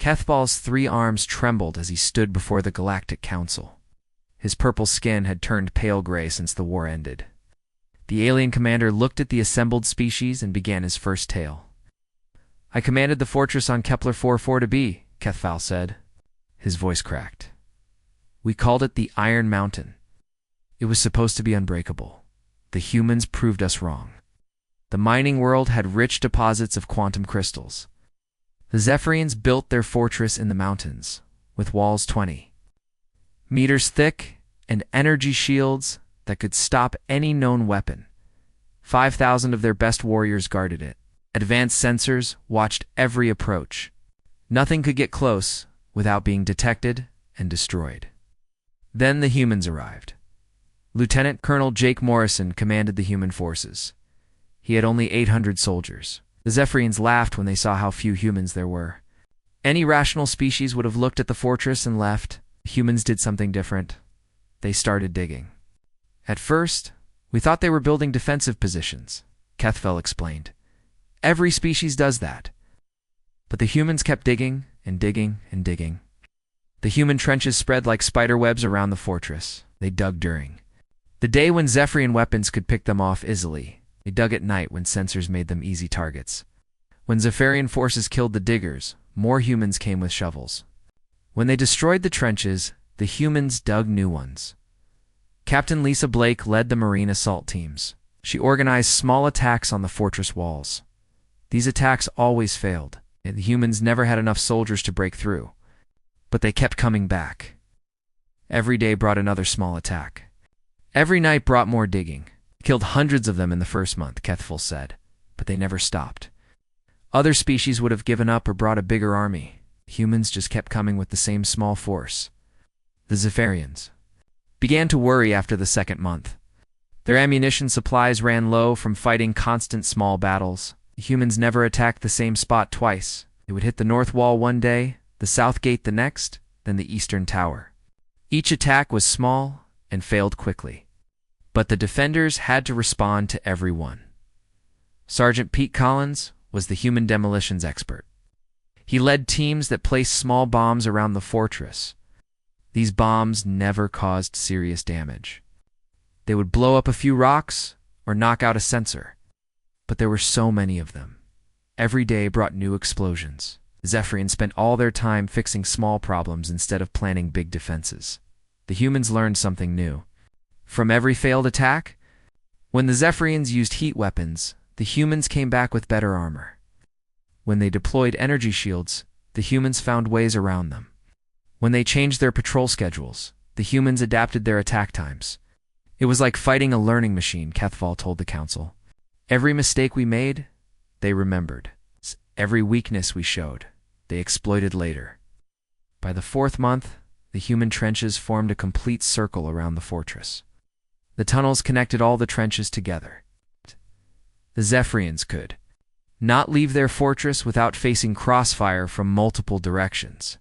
Kethbal's 3 arms trembled as he stood before the Galactic Council. His purple skin had turned pale gray since the war ended. The alien commander looked at the assembled species and began his first tale. "I commanded the fortress on Kepler 44 to be," Kethbal said. His voice cracked. "We called it the Iron Mountain. It was supposed to be unbreakable. The humans proved us wrong. The mining world had rich deposits of quantum crystals. The Zephyrians built their fortress in the mountains, with walls 20 meters thick and energy shields that could stop any known weapon. 5,000 of their best warriors guarded it. Advanced sensors watched every approach. Nothing could get close without being detected and destroyed." Then the humans arrived. Lieutenant Colonel Jake Morrison commanded the human forces. He had only 800 soldiers. The Zephyrians laughed when they saw how few humans there were. Any rational species would have looked at the fortress and left. Humans did something different. They started digging. "At first, we thought they were building defensive positions," Kethbal explained. "Every species does that." But the humans kept digging and digging and digging. The human trenches spread like spider webs around the fortress. They dug during the day when Zephyrian weapons could pick them off easily. They dug at night when sensors made them easy targets. When Zephyrian forces killed the diggers, more humans came with shovels. When they destroyed the trenches, the humans dug new ones. Captain Lisa Blake led the Marine assault teams. She organized small attacks on the fortress walls. These attacks always failed, and the humans never had enough soldiers to break through. But they kept coming back. Every day brought another small attack. Every night brought more digging. Killed hundreds of them in the first month, Kethbal said, but they never stopped. Other species would have given up or brought a bigger army. Humans just kept coming with the same small force. The Zephyrians began to worry after the second month. Their ammunition supplies ran low from fighting constant small battles. Humans never attacked the same spot twice. They would hit the north wall one day, the south gate the next, then the eastern tower. Each attack was small and failed quickly. But the defenders had to respond to every one. Sergeant Pete Collins was the human demolitions expert. He led teams that placed small bombs around the fortress. These bombs never caused serious damage. They would blow up a few rocks or knock out a sensor. But there were so many of them. Every day brought new explosions. The Zephyrians spent all their time fixing small problems instead of planning big defenses. The humans learned something new. From every failed attack, when the Zephyrians used heat weapons, the humans came back with better armor. When they deployed energy shields, the humans found ways around them. When they changed their patrol schedules, the humans adapted their attack times. It was like fighting a learning machine, Kethbal told the council. Every mistake we made, they remembered. Every weakness we showed, they exploited later. By the 4th month, the human trenches formed a complete circle around the fortress. The tunnels connected all the trenches together. The Zephyrians could not leave their fortress without facing crossfire from multiple directions.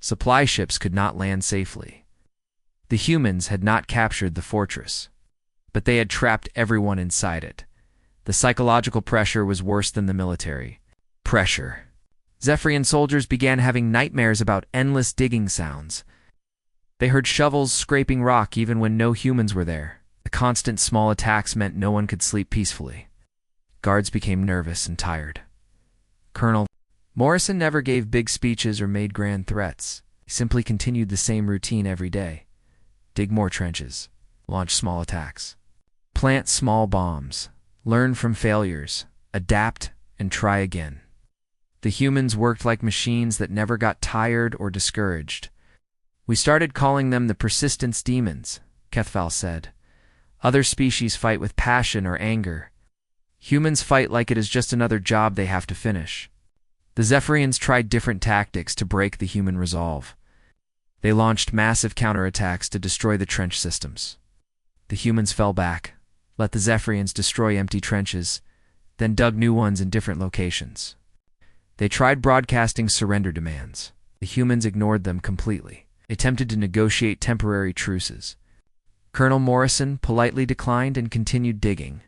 Supply ships could not land safely. The humans had not captured the fortress, but they had trapped everyone inside it. The psychological pressure was worse than the military pressure. Zephyrian soldiers began having nightmares about endless digging sounds. They heard shovels scraping rock even when no humans were there. The constant small attacks meant no one could sleep peacefully. Guards became nervous and tired. Colonel Morrison never gave big speeches or made grand threats. He simply continued the same routine every day. Dig more trenches. Launch small attacks. Plant small bombs. Learn from failures. Adapt and try again. The humans worked like machines that never got tired or discouraged. "We started calling them the persistence demons," Kethbal said. "Other species fight with passion or anger. Humans fight like it is just another job they have to finish." The Zephyrians tried different tactics to break the human resolve. They launched massive counterattacks to destroy the trench systems. The humans fell back, let the Zephyrians destroy empty trenches, then dug new ones in different locations. They tried broadcasting surrender demands. The humans ignored them completely. They attempted to negotiate temporary truces. Colonel Morrison politely declined and continued digging.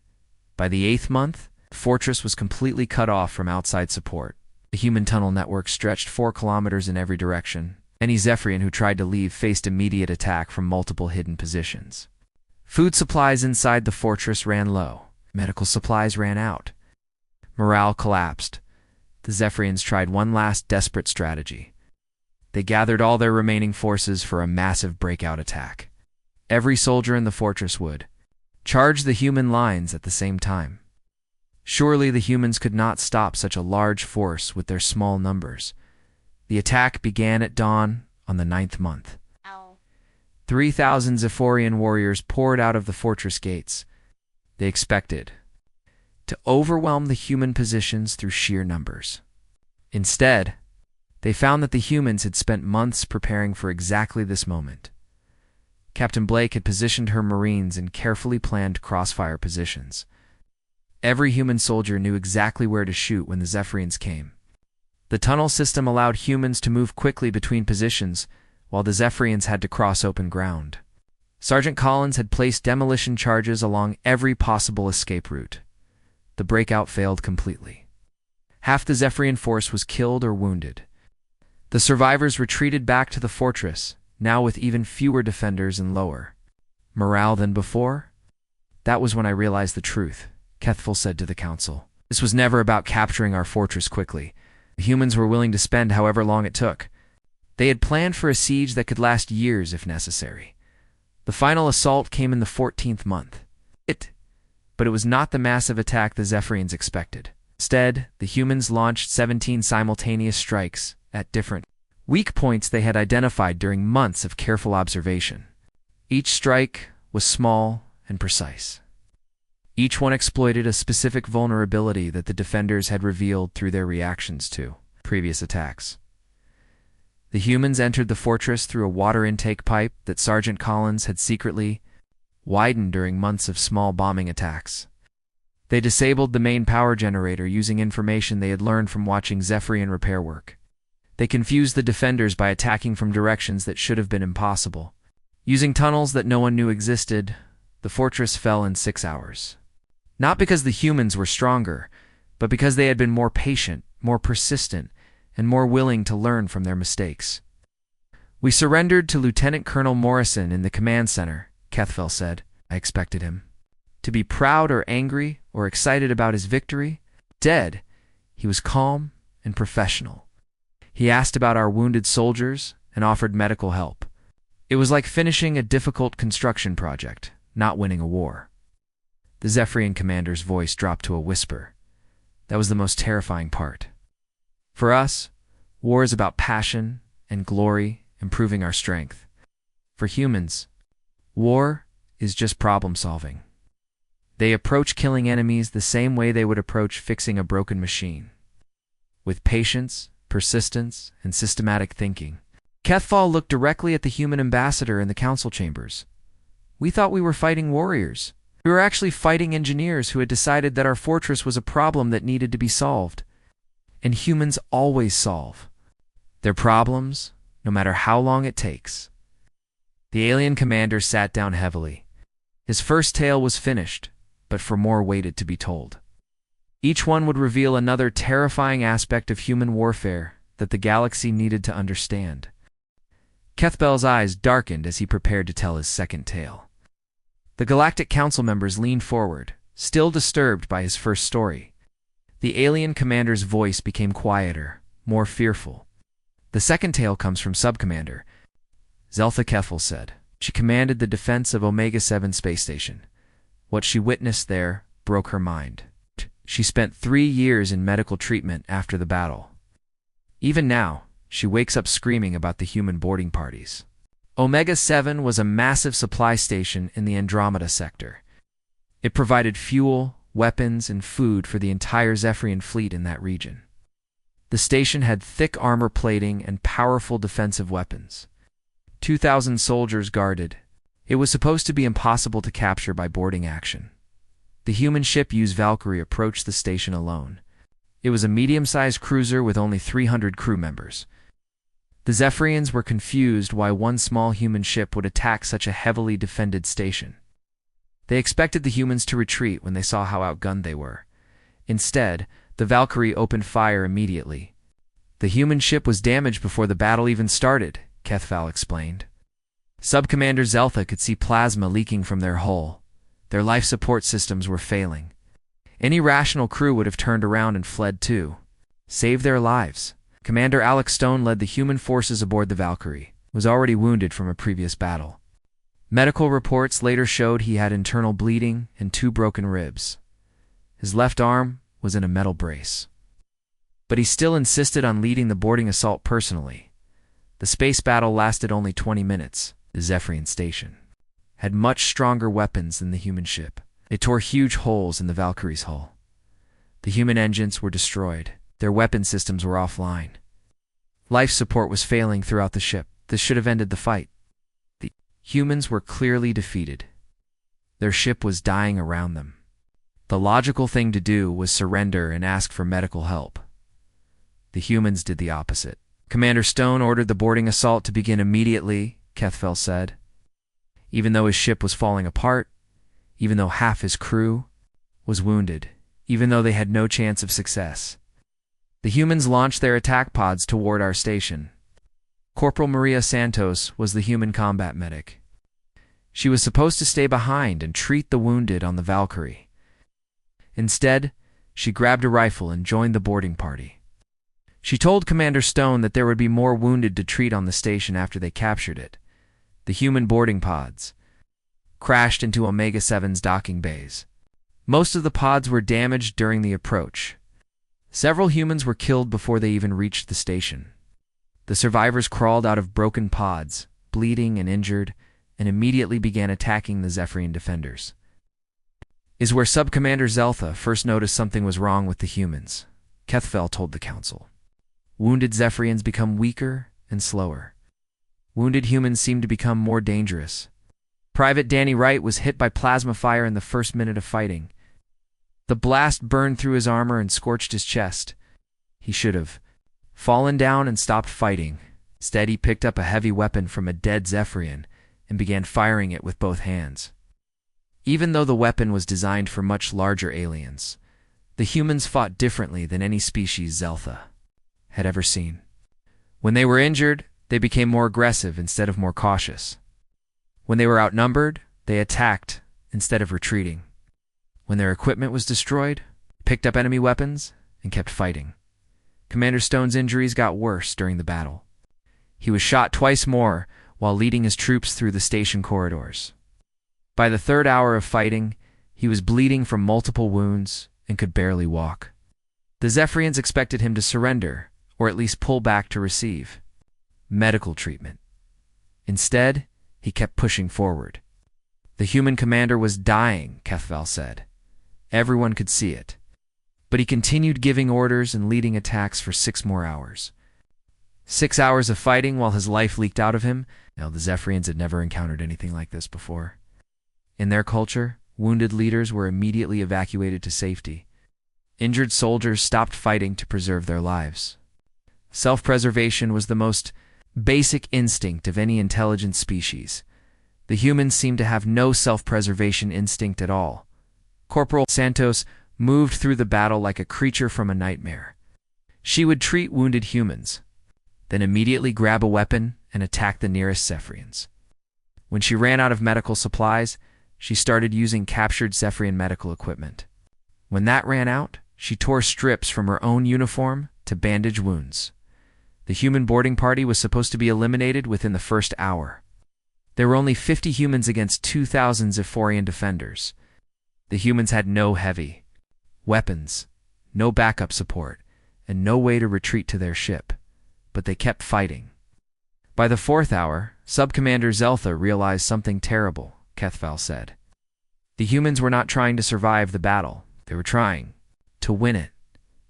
By the 8th month, the fortress was completely cut off from outside support. The human tunnel network stretched 4 kilometers in every direction. Any Zephyrian who tried to leave faced immediate attack from multiple hidden positions. Food supplies inside the fortress ran low. Medical supplies ran out. Morale collapsed. The Zephyrians tried one last desperate strategy. They gathered all their remaining forces for a massive breakout attack. Every soldier in the fortress would charge the human lines at the same time. Surely the humans could not stop such a large force with their small numbers. The attack began at dawn on the 9th month. 3,000 Zephyrian warriors poured out of the fortress gates. They expected to overwhelm the human positions through sheer numbers. Instead, they found that the humans had spent months preparing for exactly this moment. Captain Blake had positioned her Marines in carefully planned crossfire positions. Every human soldier knew exactly where to shoot when the Zephyrians came. The tunnel system allowed humans to move quickly between positions, while the Zephyrians had to cross open ground. Sergeant Collins had placed demolition charges along every possible escape route. The breakout failed completely. Half the Zephyrian force was killed or wounded. The survivors retreated back to the fortress, now with even fewer defenders and lower morale than before. That was when I realized the truth, Kethful said to the council. This was never about capturing our fortress quickly. The humans were willing to spend however long it took. They had planned for a siege that could last years if necessary. The final assault came in the 14th month. But it was not the massive attack the Zephyrians expected. Instead, the humans launched 17 simultaneous strikes at different weak points they had identified during months of careful observation. Each strike was small and precise. Each one exploited a specific vulnerability that the defenders had revealed through their reactions to previous attacks. The humans entered the fortress through a water intake pipe that Sergeant Collins had secretly widened during months of small bombing attacks. They disabled the main power generator using information they had learned from watching Zephyrian repair work. They confused the defenders by attacking from directions that should have been impossible. Using tunnels that no one knew existed, the fortress fell in 6 hours. Not because the humans were stronger, but because they had been more patient, more persistent, and more willing to learn from their mistakes. We surrendered to Lieutenant Colonel Morrison in the command center, Kethfell said. I expected him to be proud or angry or excited about his victory. Dead, he was calm and professional. He asked about our wounded soldiers and offered medical help. It was like finishing a difficult construction project, not winning a war. The Zephyrian commander's voice dropped to a whisper. That was the most terrifying part. For us, war is about passion and glory, improving our strength. For humans, war is just problem solving. They approach killing enemies the same way they would approach fixing a broken machine. With patience, persistence, and systematic thinking. Kethfall looked directly at the human ambassador in the council chambers. We thought we were fighting warriors. We were actually fighting engineers who had decided that our fortress was a problem that needed to be solved. And humans always solve their problems, no matter how long it takes. The alien commander sat down heavily. His first tale was finished, but for more waited to be told. Each one would reveal another terrifying aspect of human warfare that the galaxy needed to understand. Kethbell's eyes darkened as he prepared to tell his second tale. The Galactic Council members leaned forward, still disturbed by his first story. The alien commander's voice became quieter, more fearful. The second tale comes from Subcommander Zeltha Kethel said. She commanded the defense of Omega-7 space station. What she witnessed there broke her mind. She spent 3 years in medical treatment after the battle. Even now, she wakes up screaming about the human boarding parties. Omega-7 was a massive supply station in the Andromeda sector. It provided fuel, weapons, and food for the entire Zephyrian fleet in that region. The station had thick armor plating and powerful defensive weapons. 2,000 soldiers guarded. It was supposed to be impossible to capture by boarding action. The human ship used Valkyrie approached the station alone. It was a medium-sized cruiser with only 300 crew members. The Zephyrians were confused why one small human ship would attack such a heavily defended station. They expected the humans to retreat when they saw how outgunned they were. Instead, the Valkyrie opened fire immediately, The human ship was damaged before the battle even started, Kethval explained. Sub-Commander Zeltha could see plasma leaking from their hull. Their life support systems were failing. Any rational crew would have turned around and fled too. Save their lives. Commander Alex Stone led the human forces aboard the Valkyrie, was already wounded from a previous battle. Medical reports later showed he had internal bleeding and 2 broken ribs. His left arm was in a metal brace. But he still insisted on leading the boarding assault personally. The space battle lasted only 20 minutes. The Zephyrian station had much stronger weapons than the human ship. They tore huge holes in the Valkyrie's hull. The human engines were destroyed. Their weapon systems were offline. Life support was failing throughout the ship. This should have ended the fight. The humans were clearly defeated. Their ship was dying around them. The logical thing to do was surrender and ask for medical help. The humans did the opposite. Commander Stone ordered the boarding assault to begin immediately, Kethval said. Even though his ship was falling apart, even though half his crew was wounded, even though they had no chance of success. The humans launched their attack pods toward our station. Corporal Maria Santos was the human combat medic. She was supposed to stay behind and treat the wounded on the Valkyrie. Instead, she grabbed a rifle and joined the boarding party. She told Commander Stone that there would be more wounded to treat on the station after they captured it. The human boarding pods crashed into Omega-7's docking bays. Most of the pods were damaged during the approach. Several humans were killed before they even reached the station. The survivors crawled out of broken pods, bleeding and injured, and immediately began attacking the Zephyrian defenders. Is where Sub-Commander Zeltha first noticed something was wrong with the humans. Kethval told the council. Wounded Zephyrians become weaker and slower. Wounded humans seemed to become more dangerous. Private Danny Wright was hit by plasma fire in the first minute of fighting. The blast burned through his armor and scorched his chest. He should have fallen down and stopped fighting. Instead, he picked up a heavy weapon from a dead Zephyrian and began firing it with both hands. Even though the weapon was designed for much larger aliens, the humans fought differently than any species Zeltha had ever seen. When they were injured, they became more aggressive instead of more cautious. When they were outnumbered, they attacked instead of retreating. When their equipment was destroyed, picked up enemy weapons and kept fighting. Commander Stone's injuries got worse during the battle. He was shot twice more while leading his troops through the station corridors. By the 3rd hour of fighting, he was bleeding from multiple wounds and could barely walk. The Zephyrians expected him to surrender, or at least pull back to receive medical treatment. Instead, he kept pushing forward. The human commander was dying, Kethval said. Everyone could see it. But he continued giving orders and leading attacks for 6 more hours. 6 hours of fighting while his life leaked out of him. Now, the Zephyrians had never encountered anything like this before. In their culture, wounded leaders were immediately evacuated to safety. Injured soldiers stopped fighting to preserve their lives. Self-preservation was the most basic instinct of any intelligent species. The humans seemed to have no self-preservation instinct at all. Corporal Santos moved through the battle like a creature from a nightmare. She would treat wounded humans, then immediately grab a weapon and attack the nearest Zephyrians. When she ran out of medical supplies, she started using captured Zephyrian medical equipment. When that ran out, she tore strips from her own uniform to bandage wounds. The human boarding party was supposed to be eliminated within the first hour. There were only 50 humans against 2,000 Zephyrian defenders. The humans had no heavy weapons, no backup support, and no way to retreat to their ship, but they kept fighting. By the 4th hour, Sub-Commander Zeltha realized something terrible, Kethval said. The humans were not trying to survive the battle. They were trying to win it,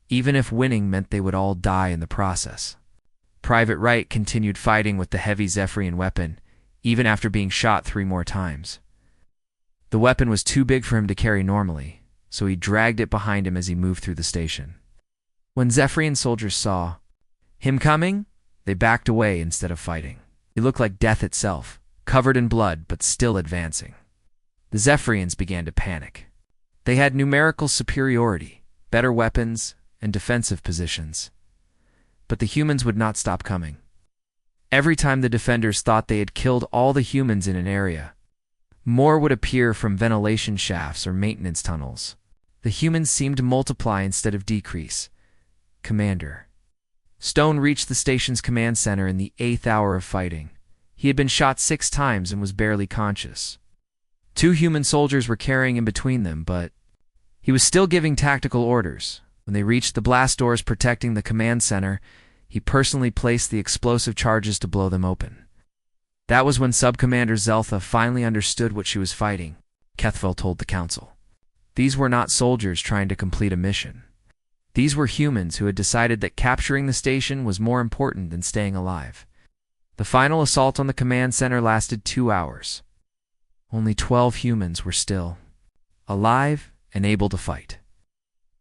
even if winning meant they would all die in the process. Private Wright continued fighting with the heavy Zephyrian weapon, even after being shot 3 more times. The weapon was too big for him to carry normally, so he dragged it behind him as he moved through the station. When Zephyrian soldiers saw him coming, they backed away instead of fighting. He looked like death itself, covered in blood but still advancing. The Zephyrians began to panic. They had numerical superiority, better weapons, and defensive positions. but the humans would not stop coming. Every time the defenders thought they had killed all the humans in an area, more would appear from ventilation shafts or maintenance tunnels. The humans seemed to multiply instead of decrease. Commander Stone reached the station's command center in the 8th hour of fighting. He had been shot 6 times and was barely conscious. 2 human soldiers were carrying him between them, but he was still giving tactical orders. When they reached the blast doors protecting the command center, he personally placed the explosive charges to blow them open. That was when Sub-Commander Zeltha finally understood what she was fighting, Kethvel told the council. These were not soldiers trying to complete a mission. These were humans who had decided that capturing the station was more important than staying alive. The final assault on the command center lasted 2 hours. Only 12 humans were still alive and able to fight.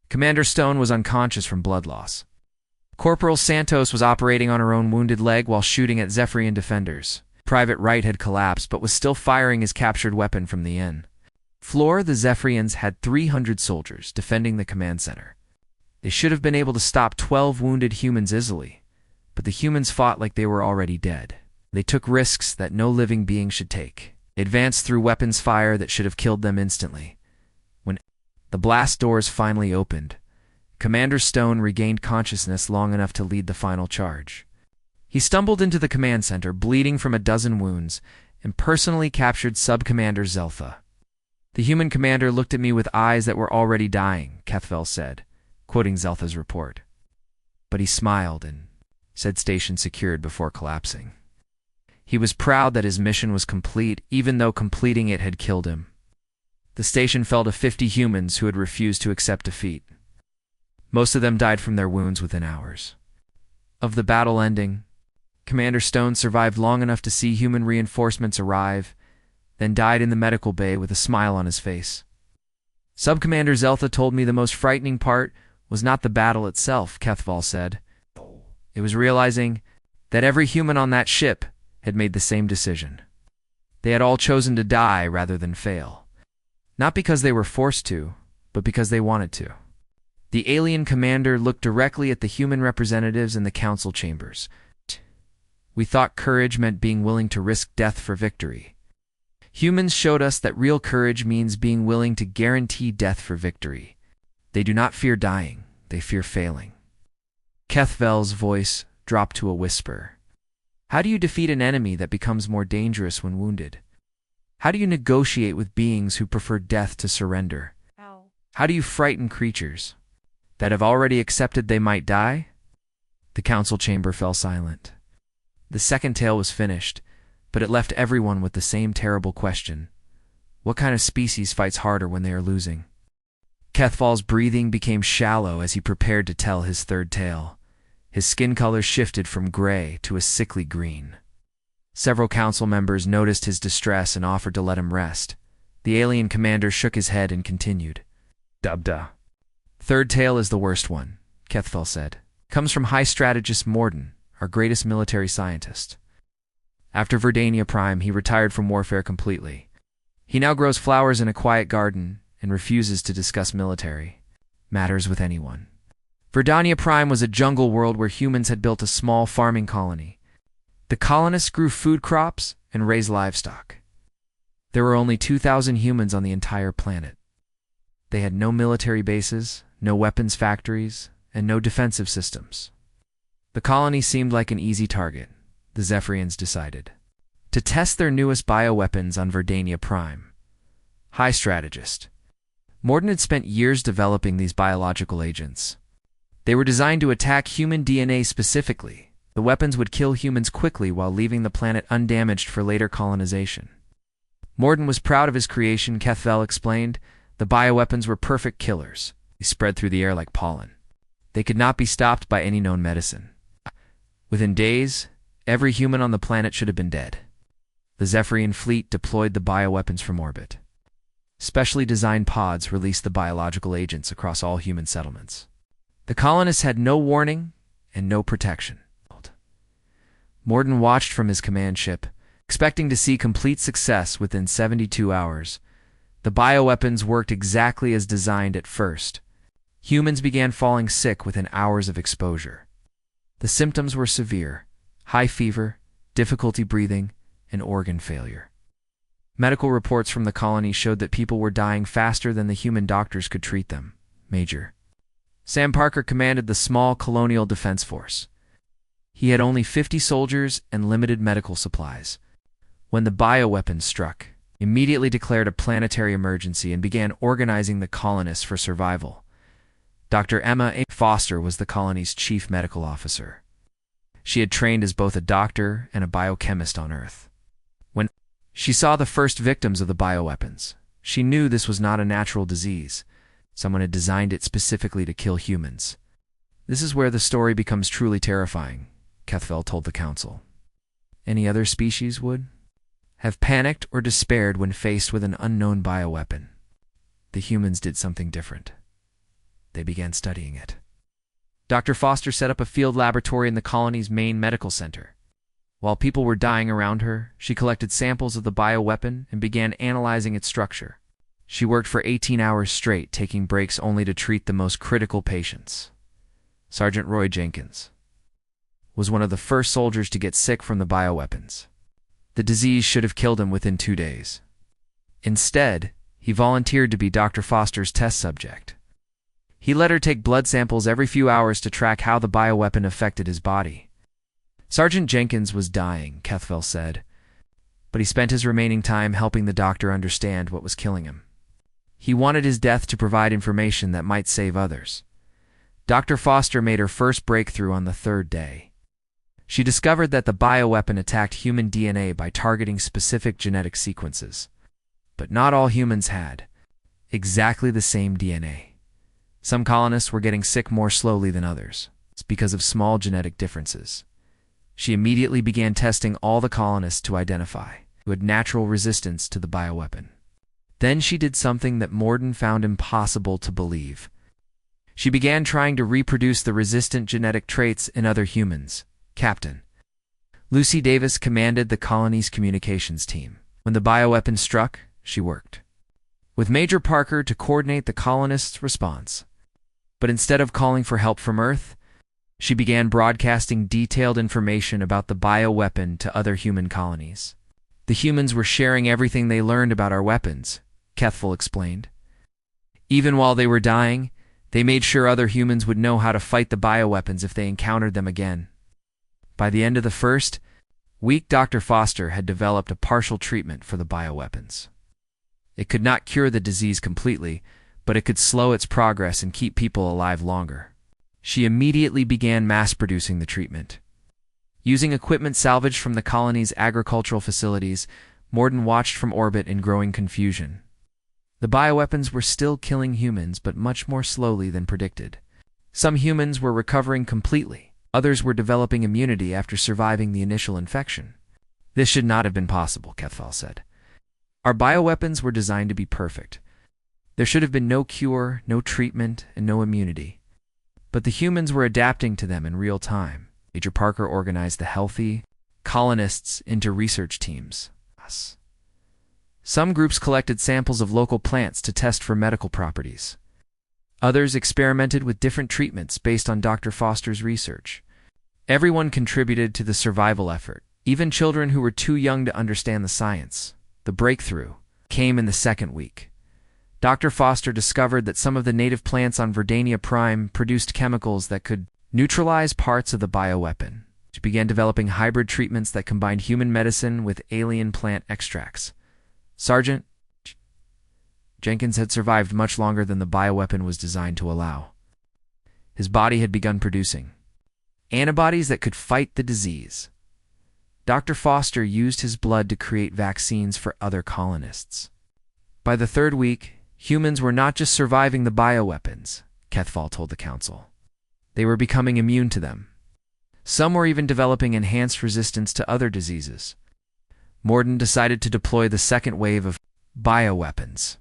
Commander Stone was unconscious from blood loss. Corporal Santos was operating on her own wounded leg while shooting at Zephyrian defenders. Private Wright had collapsed but was still firing his captured weapon from the inn. Floor, the Zephyrians had 300 soldiers defending the command center. They should have been able to stop 12 wounded humans easily, but the humans fought like they were already dead. They took risks that no living being should take. They advanced through weapons fire that should have killed them instantly. When the blast doors finally opened, Commander Stone regained consciousness long enough to lead the final charge. He stumbled into the command center, bleeding from a dozen wounds, and personally captured Sub-Commander Zeltha. The human commander looked at me with eyes that were already dying, Kethvel said, quoting Zeltha's report. But he smiled and said station secured before collapsing. He was proud that his mission was complete, even though completing it had killed him. The station fell to 50 humans who had refused to accept defeat. Most of them died from their wounds within hours. Of the battle ending, Commander Stone survived long enough to see human reinforcements arrive, then died in the medical bay with a smile on his face. Sub-Commander Zeltha told me the most frightening part was not the battle itself, Kethval said. It was realizing that every human on that ship had made the same decision. They had all chosen to die rather than fail. Not because they were forced to, but because they wanted to. The alien commander looked directly at the human representatives in the council chambers. We thought courage meant being willing to risk death for victory. Humans showed us that real courage means being willing to guarantee death for victory. They do not fear dying, they fear failing. Kethvel's voice dropped to a whisper. How do you defeat an enemy that becomes more dangerous when wounded? How do you negotiate with beings who prefer death to surrender? How do you frighten creatures that have already accepted they might die? The council chamber fell silent. The second tale was finished, but it left everyone with the same terrible question. What kind of species fights harder when they are losing? Kethval's breathing became shallow as he prepared to tell his third tale. His skin color shifted from gray to a sickly green. Several council members noticed his distress and offered to let him rest. The alien commander shook his head and continued. Dubda. Third tale is the worst one, Kethval said. Comes from High Strategist Morden, our greatest military scientist. After Verdania Prime, he retired from warfare completely. He now grows flowers in a quiet garden and refuses to discuss military matters with anyone. Verdania Prime was a jungle world where humans had built a small farming colony. The colonists grew food crops and raised livestock. There were only 2,000 humans on the entire planet. They had no military bases, no weapons factories, and no defensive systems. The colony seemed like an easy target, the Zephyrians decided, to test their newest bioweapons on Verdania Prime. High Strategist. Morden had spent years developing these biological agents. They were designed to attack human DNA specifically. The weapons would kill humans quickly while leaving the planet undamaged for later colonization. Morden was proud of his creation, Kethvel explained. The bioweapons were perfect killers. They spread through the air like pollen. They could not be stopped by any known medicine. Within days, every human on the planet should have been dead. The Zephyrian fleet deployed the bioweapons from orbit. Specially designed pods released the biological agents across all human settlements. The colonists had no warning and no protection. Morden watched from his command ship, expecting to see complete success within 72 hours. The bioweapons worked exactly as designed at first. Humans began falling sick within hours of exposure. The symptoms were severe: high fever, difficulty breathing, and organ failure. Medical reports from the colony showed that people were dying faster than the human doctors could treat them. Major Sam Parker commanded the small Colonial Defense Force. He had only 50 soldiers and limited medical supplies. When the bioweapons struck, he immediately declared a planetary emergency and began organizing the colonists for survival. Dr. Emma A. Foster was the colony's chief medical officer. She had trained as both a doctor and a biochemist on Earth. When she saw the first victims of the bioweapons, she knew this was not a natural disease. Someone had designed it specifically to kill humans. This is where the story becomes truly terrifying, Kethfell told the council. Any other species would have panicked or despaired when faced with an unknown bioweapon. The humans did something different. They began studying it. Dr. Foster set up a field laboratory in the colony's main medical center. While people were dying around her, she collected samples of the bioweapon and began analyzing its structure. She worked for 18 hours straight, taking breaks only to treat the most critical patients. Sergeant Roy Jenkins was one of the first soldiers to get sick from the bioweapons. The disease should have killed him within 2 days. Instead, he volunteered to be Dr. Foster's test subject. He let her take blood samples every few hours to track how the bioweapon affected his body. Sergeant Jenkins was dying, Kethfell said, but he spent his remaining time helping the doctor understand what was killing him. He wanted his death to provide information that might save others. Dr. Foster made her first breakthrough on the 3rd day. She discovered that the bioweapon attacked human DNA by targeting specific genetic sequences. But not all humans had exactly the same DNA. Some colonists were getting sick more slowly than others. It's because of small genetic differences. She immediately began testing all the colonists to identify who had natural resistance to the bioweapon. Then she did something that Morden found impossible to believe. She began trying to reproduce the resistant genetic traits in other humans. Captain Lucy Davis commanded the colony's communications team. When the bioweapon struck, she worked with Major Parker to coordinate the colonists' response. But instead of calling for help from Earth, she began broadcasting detailed information about the bioweapon to other human colonies. The humans were sharing everything they learned about our weapons, Kethfell explained. Even while they were dying, they made sure other humans would know how to fight the bioweapons if they encountered them again. By the end of the first week, Dr. Foster had developed a partial treatment for the bioweapons. It could not cure the disease completely, but it could slow its progress and keep people alive longer. She immediately began mass-producing the treatment. Using equipment salvaged from the colony's agricultural facilities, Morden watched from orbit in growing confusion. The bioweapons were still killing humans, but much more slowly than predicted. Some humans were recovering completely. Others were developing immunity after surviving the initial infection. This should not have been possible, Kethfell said. Our bioweapons were designed to be perfect. There should have been no cure, no treatment, and no immunity. But the humans were adapting to them in real time. Major Parker organized the healthy colonists into research teams. Some groups collected samples of local plants to test for medical properties. Others experimented with different treatments based on Dr. Foster's research. Everyone contributed to the survival effort, even children who were too young to understand the science. The breakthrough came in the 2nd week. Dr. Foster discovered that some of the native plants on Verdania Prime produced chemicals that could neutralize parts of the bioweapon. She began developing hybrid treatments that combined human medicine with alien plant extracts. Sergeant Jenkins had survived much longer than the bioweapon was designed to allow. His body had begun producing antibodies that could fight the disease. Dr. Foster used his blood to create vaccines for other colonists. By the 3rd week, humans were not just surviving the bioweapons, Kethfell told the council. They were becoming immune to them. Some were even developing enhanced resistance to other diseases. Morden decided to deploy the 2nd wave of bioweapons.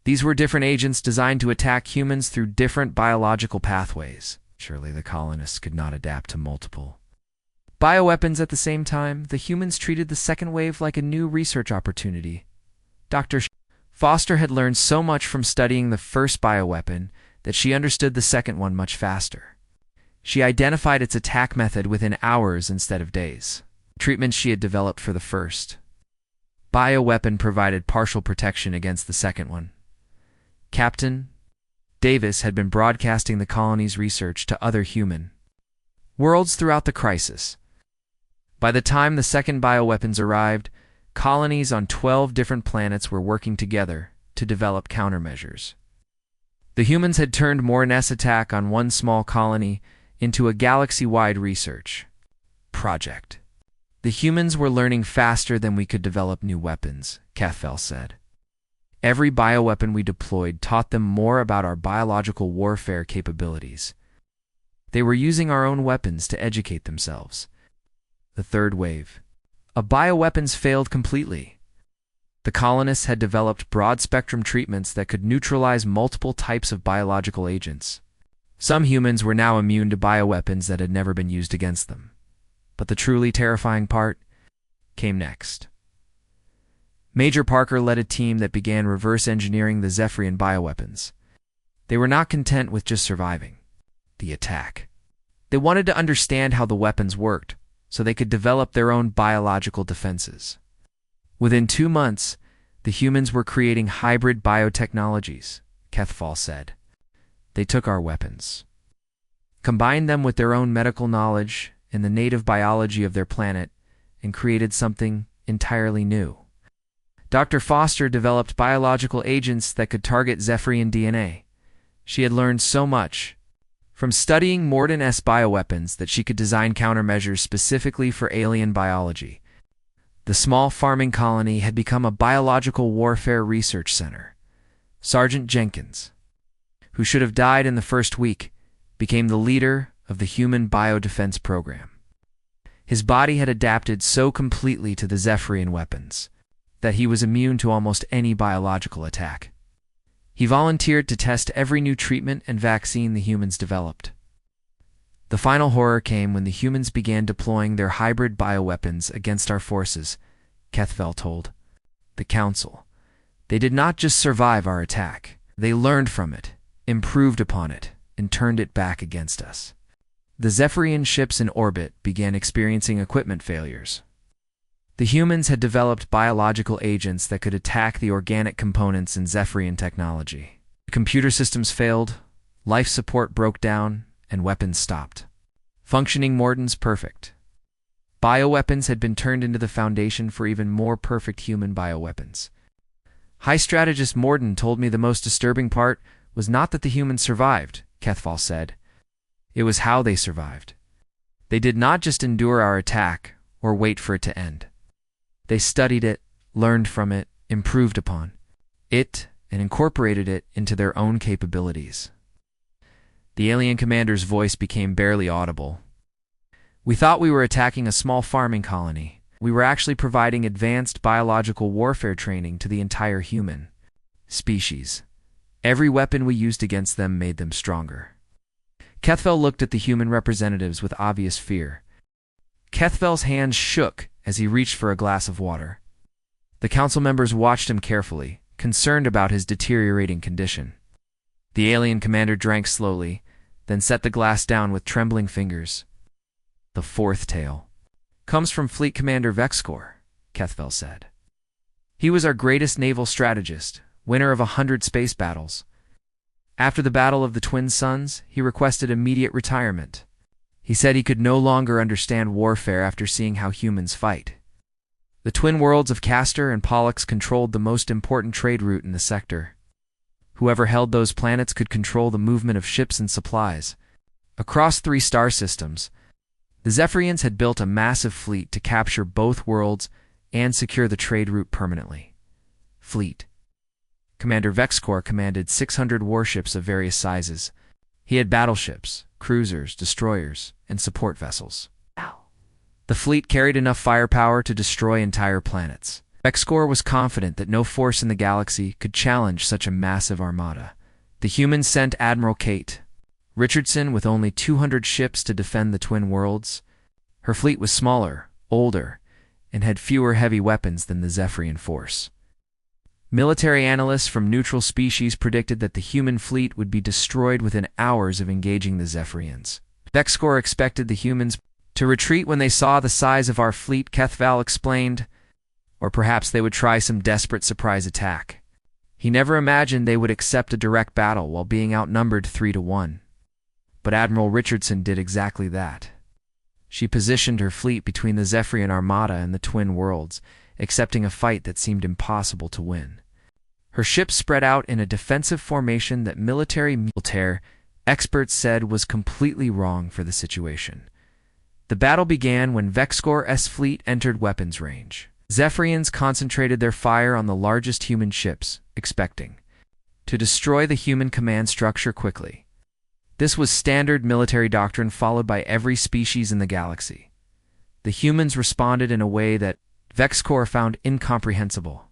These were different agents designed to attack humans through different biological pathways. Surely the colonists could not adapt to multiple bioweapons at the same time. The humans treated the 2nd wave like a new research opportunity. Dr. Foster had learned so much from studying the first bioweapon that she understood the 2nd one much faster. She identified its attack method within hours instead of days. Treatments she had developed for the first bioweapon provided partial protection against the second one. Captain Davis had been broadcasting the colony's research to other human worlds throughout the crisis. By the time the second bioweapons arrived, colonies on 12 different planets were working together to develop countermeasures. The humans had turned Morness' attack on one small colony into a galaxy-wide research project. The humans were learning faster than we could develop new weapons, HFY said. Every bioweapon we deployed taught them more about our biological warfare capabilities. They were using our own weapons to educate themselves. The third wave of bioweapons failed completely. The colonists had developed broad-spectrum treatments that could neutralize multiple types of biological agents. Some humans were now immune to bioweapons that had never been used against them. But the truly terrifying part came next. Major Parker led a team that began reverse engineering the Zephyrian bioweapons. They were not content with just surviving the attack. They wanted to understand how the weapons worked, so they could develop their own biological defenses. Within 2 months, the humans were creating hybrid biotechnologies, HFY said. They took our weapons, combined them with their own medical knowledge and the native biology of their planet, and created something entirely new. Dr. Foster developed biological agents that could target Zephyrian DNA. She had learned so much from studying Morden's bioweapons that she could design countermeasures specifically for alien biology. The small farming colony had become a biological warfare research center. Sergeant Jenkins, who should have died in the first week, became the leader of the human biodefense program. His body had adapted so completely to the Zephyrian weapons that he was immune to almost any biological attack. He volunteered to test every new treatment and vaccine the humans developed. The final horror came when the humans began deploying their hybrid bioweapons against our forces, HFY told the Council. They did not just survive our attack. They learned from it, improved upon it, and turned it back against us. The Zephyrian ships in orbit began experiencing equipment failures. The humans had developed biological agents that could attack the organic components in Zephyrian technology. Computer systems failed, life support broke down, and weapons stopped. Functioning Morden's perfect. Bioweapons had been turned into the foundation for even more perfect human bioweapons. High Strategist Morden told me the most disturbing part was not that the humans survived, HFY said. It was how they survived. They did not just endure our attack or wait for it to end. They studied it, learned from it, improved upon it, and incorporated it into their own capabilities. The alien commander's voice became barely audible. We thought we were attacking a small farming colony. We were actually providing advanced biological warfare training to the entire human species. Every weapon we used against them made them stronger. HFY looked at the human representatives with obvious fear. HFY's hands shook as he reached for a glass of water. The council members watched him carefully, concerned about his deteriorating condition. The alien commander drank slowly, then set the glass down with trembling fingers. The fourth tale comes from Fleet Commander Vexcor, HFY said. He was our greatest naval strategist, winner of 100 space battles. After the Battle of the Twin Suns, he requested immediate retirement. He said he could no longer understand warfare after seeing how humans fight. The twin worlds of Castor and Pollux controlled the most important trade route in the sector. Whoever held those planets could control the movement of ships and supplies. Across 3 star systems, the Zephyrians had built a massive fleet to capture both worlds and secure the trade route permanently. Fleet Commander Vexcor commanded 600 warships of various sizes. He had battleships, cruisers, destroyers, and support vessels. The fleet carried enough firepower to destroy entire planets. Vexcor was confident that no force in the galaxy could challenge such a massive armada. The humans sent Admiral Kate Richardson with only 200 ships to defend the twin worlds. Her fleet was smaller, older, and had fewer heavy weapons than the Zephyrian force. Military analysts from neutral species predicted that the human fleet would be destroyed within hours of engaging the Zephyrians. Vexcor expected the humans to retreat when they saw the size of our fleet, Kethval explained, or perhaps they would try some desperate surprise attack. He never imagined they would accept a direct battle while being outnumbered 3-1. But Admiral Richardson did exactly that. She positioned her fleet between the Zephyrian Armada and the Twin Worlds, accepting a fight that seemed impossible to win. Her ships spread out in a defensive formation that military experts said was completely wrong for the situation. The battle began when Vexcor's fleet entered weapons range. Zephyrians concentrated their fire on the largest human ships, expecting to destroy the human command structure quickly. This was standard military doctrine followed by every species in the galaxy. The humans responded in a way that Vexcor found incomprehensible.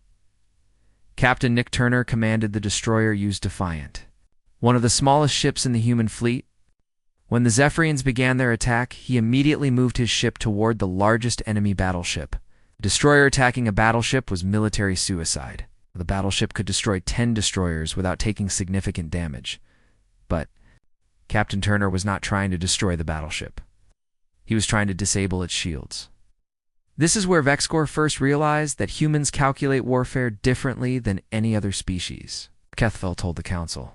Captain Nick Turner commanded the destroyer used Defiant, one of the smallest ships in the human fleet. When the Zephyrians began their attack, he immediately moved his ship toward the largest enemy battleship. A destroyer attacking a battleship was military suicide. The battleship could destroy 10 destroyers without taking significant damage. But Captain Turner was not trying to destroy the battleship. He was trying to disable its shields. This is where Vexcor first realized that humans calculate warfare differently than any other species, Kethval told the Council.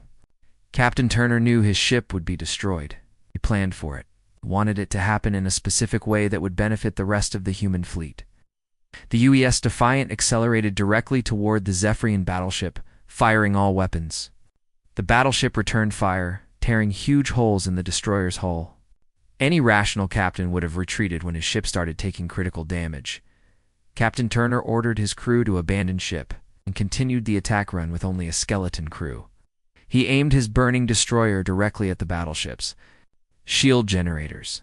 Captain Turner knew his ship would be destroyed. He planned for it, wanted it to happen in a specific way that would benefit the rest of the human fleet. The UES Defiant accelerated directly toward the Zephyrian battleship, firing all weapons. The battleship returned fire, tearing huge holes in the destroyer's hull. Any rational captain would have retreated when his ship started taking critical damage. Captain Turner ordered his crew to abandon ship and continued the attack run with only a skeleton crew. He aimed his burning destroyer directly at the battleship's shield generators.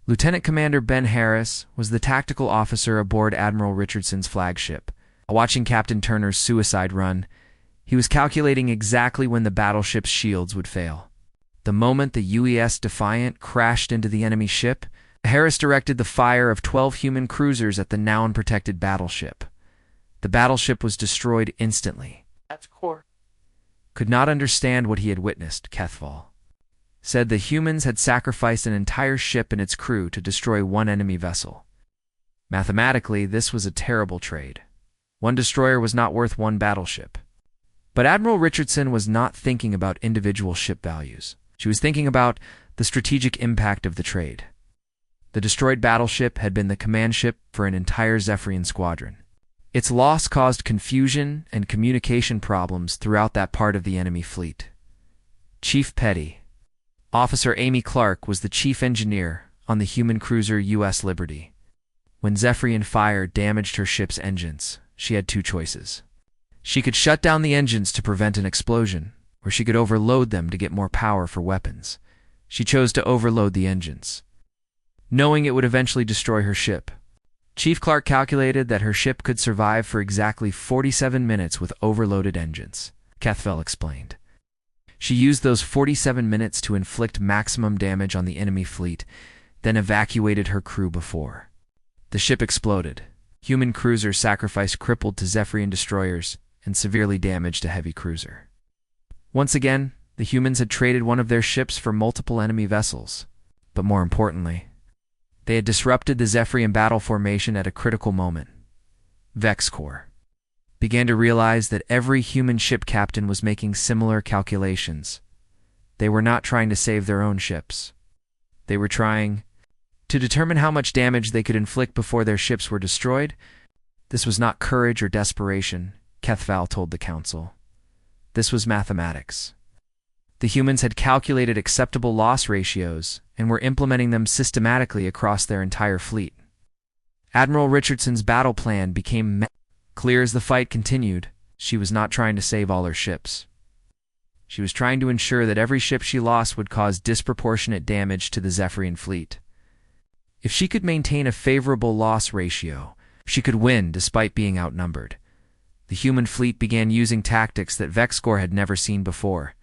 Lieutenant Commander Ben Harris was the tactical officer aboard Admiral Richardson's flagship. Watching Captain Turner's suicide run, he was calculating exactly when the battleship's shields would fail. The moment the UES Defiant crashed into the enemy ship, Harris directed the fire of 12 human cruisers at the now unprotected battleship. The battleship was destroyed instantly. That's core. Could not understand what he had witnessed, Kethval said the humans had sacrificed an entire ship and its crew to destroy one enemy vessel. Mathematically, this was a terrible trade. One destroyer was not worth one battleship. But Admiral Richardson was not thinking about individual ship values. She was thinking about the strategic impact of the trade. The destroyed battleship had been the command ship for an entire Zephyrian squadron. Its loss caused confusion and communication problems throughout that part of the enemy fleet. Chief Petty Officer Amy Clark was the chief engineer on the human cruiser U.S. Liberty. When Zephyrian fire damaged her ship's engines, she had two choices. She could shut down the engines to prevent an explosion, or she could overload them to get more power for weapons. She chose to overload the engines, knowing it would eventually destroy her ship. Chief Clark calculated that her ship could survive for exactly 47 minutes with overloaded engines, Kethval explained. She used those 47 minutes to inflict maximum damage on the enemy fleet, then evacuated her crew before the ship exploded. Human cruisers sacrificed crippled to Zephyrian destroyers and severely damaged a heavy cruiser. Once again, the humans had traded one of their ships for multiple enemy vessels. But more importantly, they had disrupted the Zephyrian battle formation at a critical moment. Vexcor began to realize that every human ship captain was making similar calculations. They were not trying to save their own ships. They were trying to determine how much damage they could inflict before their ships were destroyed. This was not courage or desperation, Kethval told the Council. This was mathematics. The humans had calculated acceptable loss ratios and were implementing them systematically across their entire fleet. Admiral Richardson's battle plan became clear as the fight continued. She was not trying to save all her ships. She was trying to ensure that every ship she lost would cause disproportionate damage to the Zephyrian fleet. If she could maintain a favorable loss ratio, she could win despite being outnumbered. The human fleet began using tactics that Vexcor had never seen before.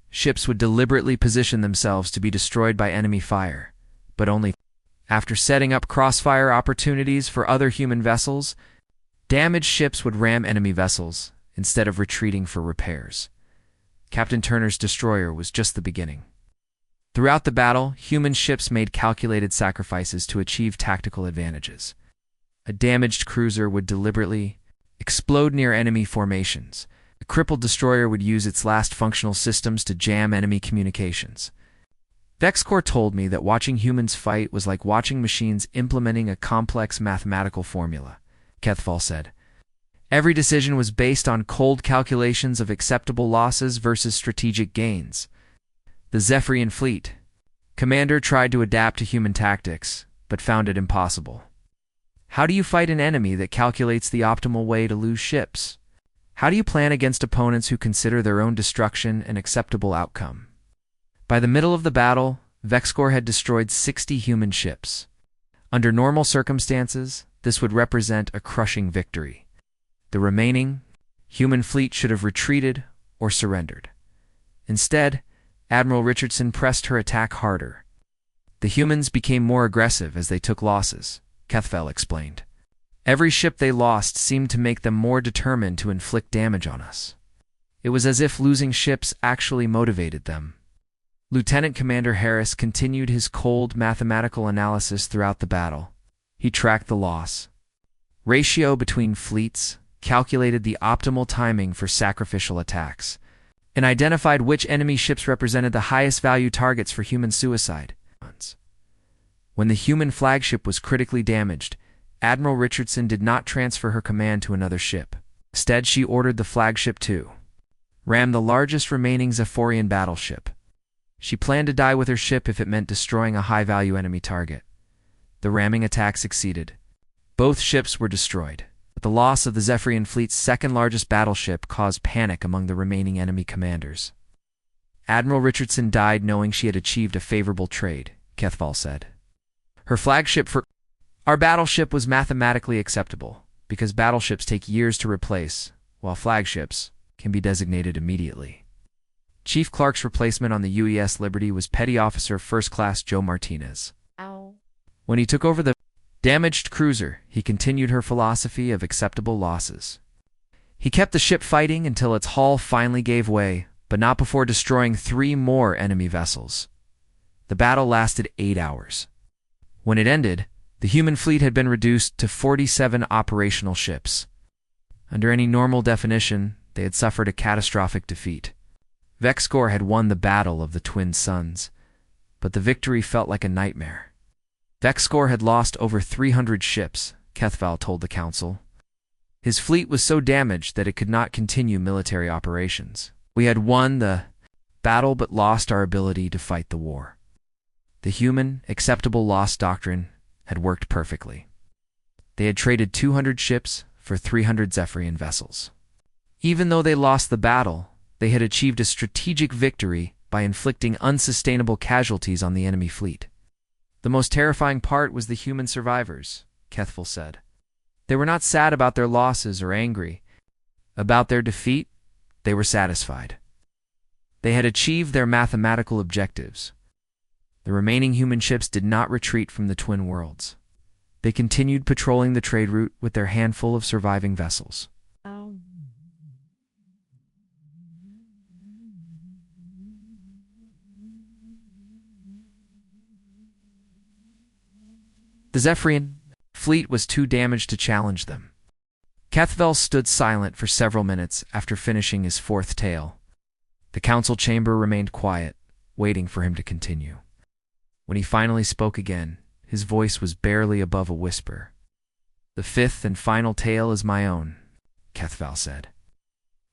Ships would deliberately position themselves to be destroyed by enemy fire, but only after setting up crossfire opportunities for other human vessels. Damaged ships would ram enemy vessels instead of retreating for repairs. Captain Turner's destroyer was just the beginning. Throughout the battle, human ships made calculated sacrifices to achieve tactical advantages. A damaged cruiser would deliberately explode near enemy formations. A crippled destroyer would use its last functional systems to jam enemy communications. Vexcor told me that watching humans fight was like watching machines implementing a complex mathematical formula, Kethval said. Every decision was based on cold calculations of acceptable losses versus strategic gains. The Zephyrian fleet commander tried to adapt to human tactics, but found it impossible. How do you fight an enemy that calculates the optimal way to lose ships? How do you plan against opponents who consider their own destruction an acceptable outcome? By the middle of the battle, Vexcor had destroyed 60 human ships. Under normal circumstances, this would represent a crushing victory. The remaining human fleet should have retreated or surrendered. Instead, Admiral Richardson pressed her attack harder. The humans became more aggressive as they took losses, Kethval explained. Every ship they lost seemed to make them more determined to inflict damage on us. It was as if losing ships actually motivated them. Lieutenant Commander Harris continued his cold mathematical analysis throughout the battle. He tracked the loss ratio between fleets, calculated the optimal timing for sacrificial attacks, and identified which enemy ships represented the highest value targets for human suicide. When the human flagship was critically damaged, Admiral Richardson did not transfer her command to another ship. Instead, she ordered the flagship to ram the largest remaining Zephyrian battleship. She planned to die with her ship if it meant destroying a high-value enemy target. The ramming attack succeeded. Both ships were destroyed. But the loss of the Zephyrian fleet's second-largest battleship caused panic among the remaining enemy commanders. Admiral Richardson died knowing she had achieved a favorable trade, Kethval said. Her flagship for our battleship was mathematically acceptable, because battleships take years to replace, while flagships can be designated immediately. Chief Clark's replacement on the UES Liberty was Petty Officer First Class Joe Martinez. Ow. When he took over the damaged cruiser, he continued her philosophy of acceptable losses. He kept the ship fighting until its hull finally gave way, but not before destroying 3 more enemy vessels. The battle lasted 8 hours. When it ended, the human fleet had been reduced to 47 operational ships. Under any normal definition, they had suffered a catastrophic defeat. Vexcor had won the Battle of the Twin Suns, but the victory felt like a nightmare. Vexcor had lost over 300 ships, Kethval told the council. His fleet was so damaged that it could not continue military operations. We had won the battle but lost our ability to fight the war. The human, acceptable loss doctrine had worked perfectly. They had traded 200 ships for 300 Zephyrian vessels. Even though they lost the battle, they had achieved a strategic victory by inflicting unsustainable casualties on the enemy fleet. The most terrifying part was the human survivors, Kethval said. They were not sad about their losses or angry. About their defeat, they were satisfied. They had achieved their mathematical objectives. The remaining human ships did not retreat from the Twin Worlds. They continued patrolling the trade route with their handful of surviving vessels. Ow. The Zephyrian fleet was too damaged to challenge them. Kethval stood silent for several minutes after finishing his 4th tale. The council chamber remained quiet, waiting for him to continue. When he finally spoke again, his voice was barely above a whisper. The 5th and final tale is my own, Kethval said.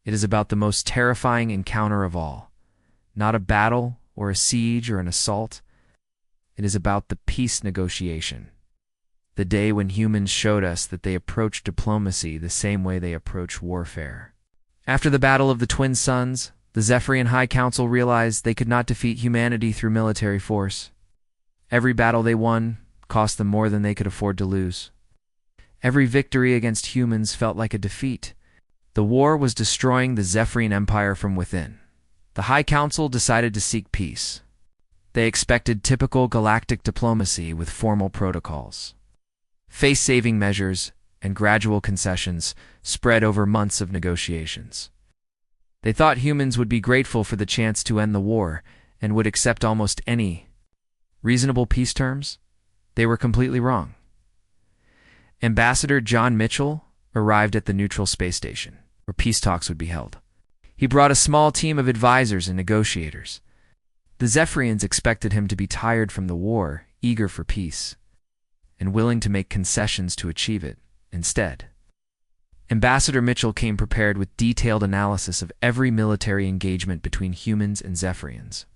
It is about the most terrifying encounter of all. Not a battle or a siege or an assault. It is about the peace negotiation. The day when humans showed us that they approach diplomacy the same way they approach warfare. After the Battle of the Twin Suns, the Zephyrian High Council realized they could not defeat humanity through military force. Every battle they won cost them more than they could afford to lose. Every victory against humans felt like a defeat. The war was destroying the Zephyrian Empire from within. The High Council decided to seek peace. They expected typical galactic diplomacy with formal protocols. Face-saving measures and gradual concessions spread over months of negotiations. They thought humans would be grateful for the chance to end the war and would accept almost any reasonable peace terms, they were completely wrong. Ambassador John Mitchell arrived at the neutral space station, where peace talks would be held. He brought a small team of advisors and negotiators. The Zephyrians expected him to be tired from the war, eager for peace, and willing to make concessions to achieve it. Instead, Ambassador Mitchell came prepared with detailed analysis of every military engagement between humans and Zephyrians.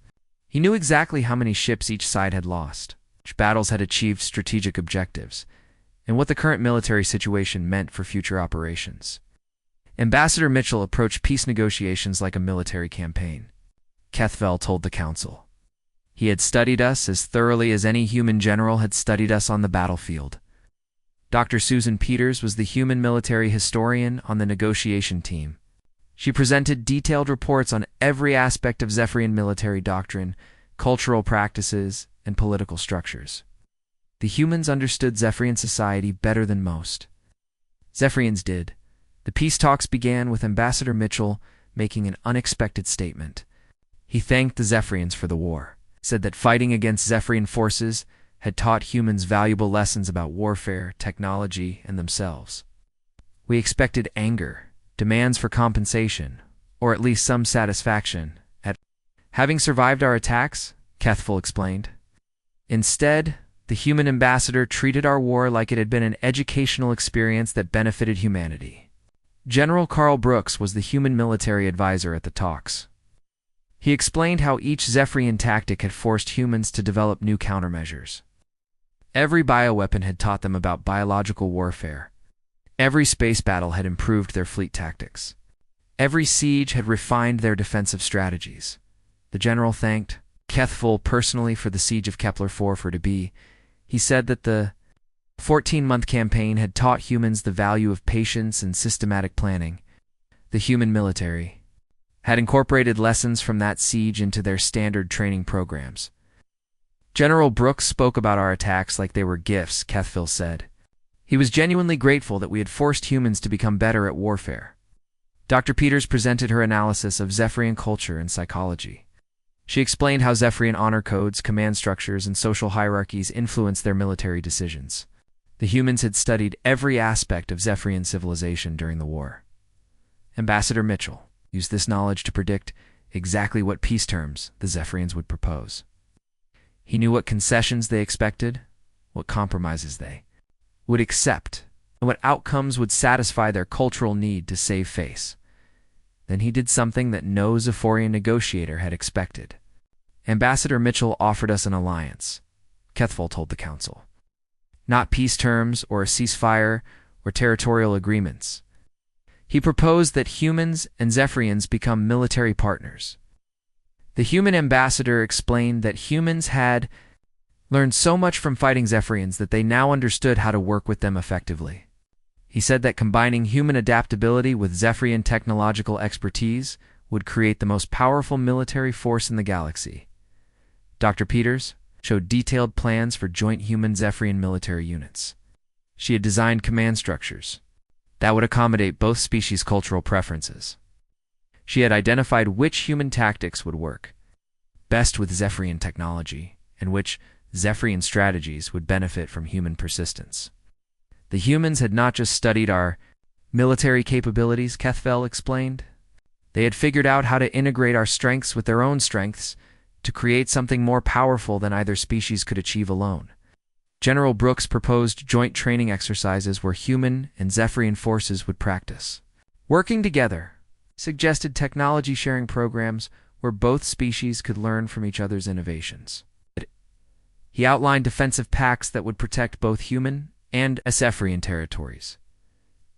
He knew exactly how many ships each side had lost, which battles had achieved strategic objectives, and what the current military situation meant for future operations. Ambassador Mitchell approached peace negotiations like a military campaign. Kethvel told the council. He had studied us as thoroughly as any human general had studied us on the battlefield. Dr. Susan Peters was the human military historian on the negotiation team. She presented detailed reports on every aspect of Zephyrian military doctrine, cultural practices, and political structures. The humans understood Zephyrian society better than most. Zephyrians did. The peace talks began with Ambassador Mitchell making an unexpected statement. He thanked the Zephyrians for the war, said that fighting against Zephyrian forces had taught humans valuable lessons about warfare, technology, and themselves. We expected anger, demands for compensation, or at least some satisfaction at having survived our attacks, Kethvel explained. Instead, the human ambassador treated our war like it had been an educational experience that benefited humanity. General Carl Brooks was the human military advisor at the talks. He explained how each Zephyrian tactic had forced humans to develop new countermeasures. Every bioweapon had taught them about biological warfare. Every space battle had improved their fleet tactics. Every siege had refined their defensive strategies. The general thanked Kethvel personally for the siege of Kepler-4 for Debye. He said that the 14-month campaign had taught humans the value of patience and systematic planning. The human military had incorporated lessons from that siege into their standard training programs. General Brooks spoke about our attacks like they were gifts, Kethvel said. He was genuinely grateful that we had forced humans to become better at warfare. Dr. Peters presented her analysis of Zephyrian culture and psychology. She explained how Zephyrian honor codes, command structures, and social hierarchies influenced their military decisions. The humans had studied every aspect of Zephyrian civilization during the war. Ambassador Mitchell used this knowledge to predict exactly what peace terms the Zephyrians would propose. He knew what concessions they expected, what compromises they would accept, and what outcomes would satisfy their cultural need to save face. Then he did something that no Zephyrian negotiator had expected. Ambassador Mitchell offered us an alliance, Kethvel told the council. Not peace terms or a ceasefire or territorial agreements. He proposed that humans and Zephyrians become military partners. The human ambassador explained that humans had learned so much from fighting Zephyrians that they now understood how to work with them effectively. He said that combining human adaptability with Zephyrian technological expertise would create the most powerful military force in the galaxy. Dr. Peters showed detailed plans for joint human-Zephyrian military units. She had designed command structures that would accommodate both species' cultural preferences. She had identified which human tactics would work best with Zephyrian technology and which Zephyrian strategies would benefit from human persistence. The humans had not just studied our military capabilities, Kethvel explained. They had figured out how to integrate our strengths with their own strengths to create something more powerful than either species could achieve alone. General Brooks proposed joint training exercises where human and Zephyrian forces would practice working together, suggested technology-sharing programs where both species could learn from each other's innovations. He outlined defensive pacts that would protect both human and Zephyrian territories.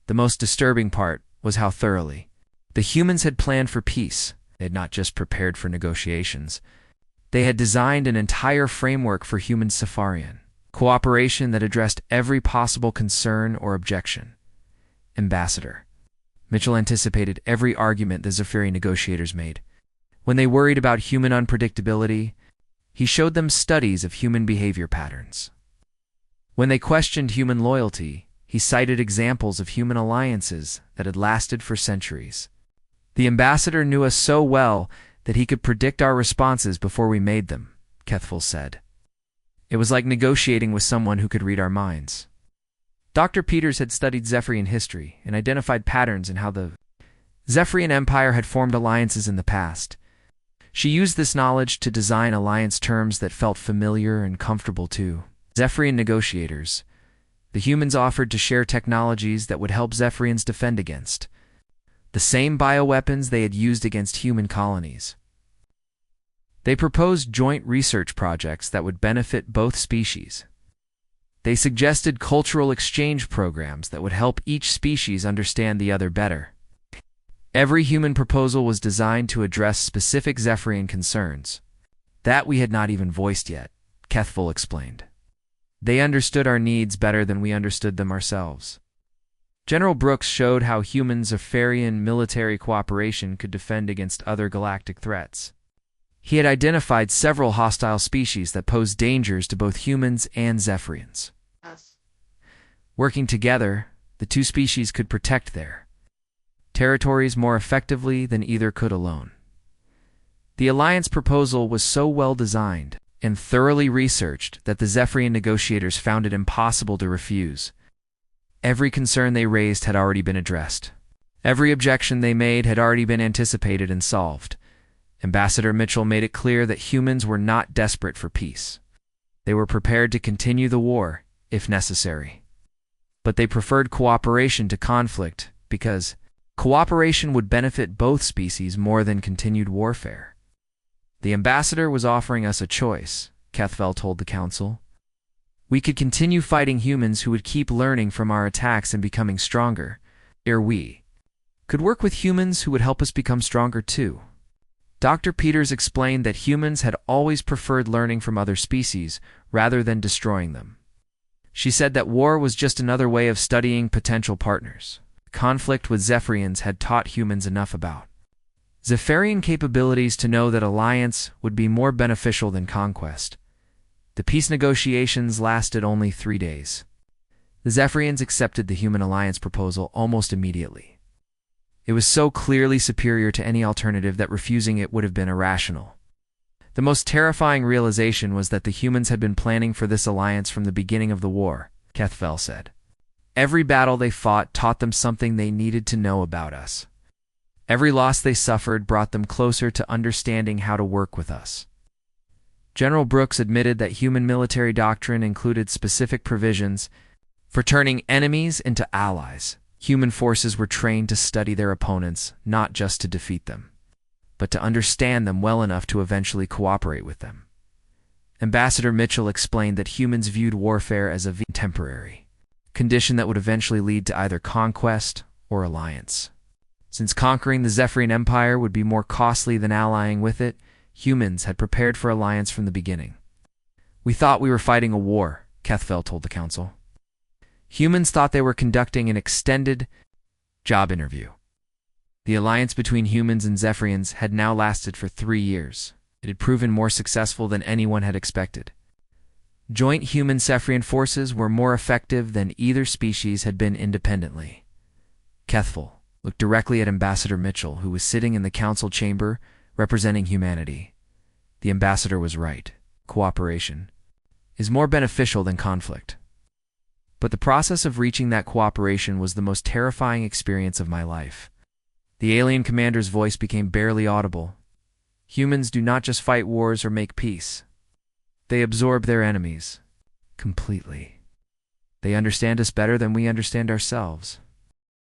The most disturbing part was how thoroughly the humans had planned for peace. They had not just prepared for negotiations. They had designed an entire framework for human Zephyrian cooperation that addressed every possible concern or objection. Ambassador Mitchell anticipated every argument the Zephyrian negotiators made. When they worried about human unpredictability, he showed them studies of human behavior patterns. When they questioned human loyalty, he cited examples of human alliances that had lasted for centuries. The ambassador knew us so well that he could predict our responses before we made them, Kethful said. It was like negotiating with someone who could read our minds. Dr. Peters had studied Zephyrian history and identified patterns in how the Zephyrian Empire had formed alliances in the past. She used this knowledge to design alliance terms that felt familiar and comfortable to Zephyrian negotiators. The humans offered to share technologies that would help Zephyrians defend against the same bioweapons they had used against human colonies. They proposed joint research projects that would benefit both species. They suggested cultural exchange programs that would help each species understand the other better. Every human proposal was designed to address specific Zephyrian concerns that we had not even voiced yet, Kethful explained. They understood our needs better than we understood them ourselves. General Brooks showed how human-Zephyrian military cooperation could defend against other galactic threats. He had identified several hostile species that posed dangers to both humans and Zephyrians. Working together, the two species could protect their territories more effectively than either could alone. The alliance proposal was so well designed and thoroughly researched that the Zephyrian negotiators found it impossible to refuse. Every concern they raised had already been addressed. Every objection they made had already been anticipated and solved. Ambassador Mitchell made it clear that humans were not desperate for peace. They were prepared to continue the war, if necessary. But they preferred cooperation to conflict because cooperation would benefit both species more than continued warfare. The ambassador was offering us a choice, Kethfel told the council. We could continue fighting humans who would keep learning from our attacks and becoming stronger, or we could work with humans who would help us become stronger too. Dr. Peters explained that humans had always preferred learning from other species rather than destroying them. She said that war was just another way of studying potential partners. Conflict with Zephyrians had taught humans enough about Zephyrian capabilities to know that alliance would be more beneficial than conquest. The peace negotiations lasted only 3 days. The Zephyrians accepted the human alliance proposal almost immediately. It was so clearly superior to any alternative that refusing it would have been irrational. The most terrifying realization was that the humans had been planning for this alliance from the beginning of the war, Kethfel said. Every battle they fought taught them something they needed to know about us. Every loss they suffered brought them closer to understanding how to work with us. General Brooks admitted that human military doctrine included specific provisions for turning enemies into allies. Human forces were trained to study their opponents, not just to defeat them, but to understand them well enough to eventually cooperate with them. Ambassador Mitchell explained that humans viewed warfare as a temporary condition that would eventually lead to either conquest or alliance. Since conquering the Zephyrian Empire would be more costly than allying with it, humans had prepared for alliance from the beginning. We thought we were fighting a war, Kethfel told the council. Humans thought they were conducting an extended job interview. The alliance between humans and Zephyrians had now lasted for 3 years. It had proven more successful than anyone had expected. Joint human-Zephyrian forces were more effective than either species had been independently. Kethfel looked directly at Ambassador Mitchell, who was sitting in the council chamber representing humanity. The ambassador was right. Cooperation is more beneficial than conflict. But the process of reaching that cooperation was the most terrifying experience of my life. The alien commander's voice became barely audible. Humans do not just fight wars or make peace. They absorb their enemies completely. They understand us better than we understand ourselves.